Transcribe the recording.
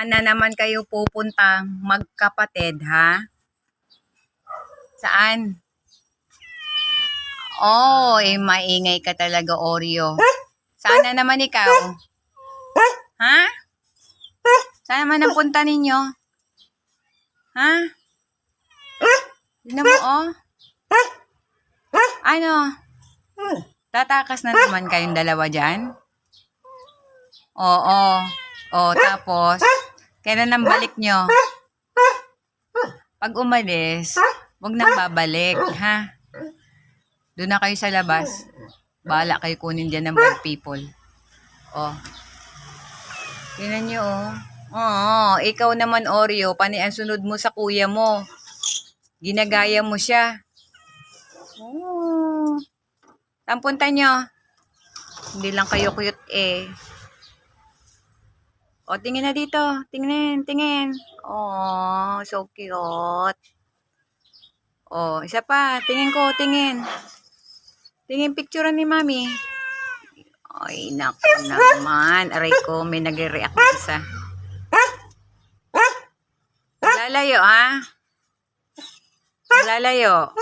Saan na naman kayo pupunta magkapatid, ha? Saan? Oh, maingay ka talaga, Oreo. Saan na naman ikaw? Ha? Saan naman ang punta ninyo? Ha? Tignan mo, oh. Ano? Tatakas na naman kayong dalawa dyan? Oo. Oh, tapos, kailan ang balik nyo? Pag umalis, huwag nang babalik, ha? Doon na kayo sa labas. Bahala kayo kunin dyan ng bad people. Oh. Tingnan nyo, oh. Oo, ikaw naman, Oreo, ang sunod mo sa kuya mo. Ginagaya mo siya. Oh. Saan punta nyo? Hindi lang kayo cute, eh. O, tingin na dito. Tingin, tingin. Oh, so cute. Oh, isa pa. Tingin ko, tingin. Tingin picture ni Mami. Ay, naku naman. Aray ko, may nag-react na isa. Lalayo, ha? Lalayo.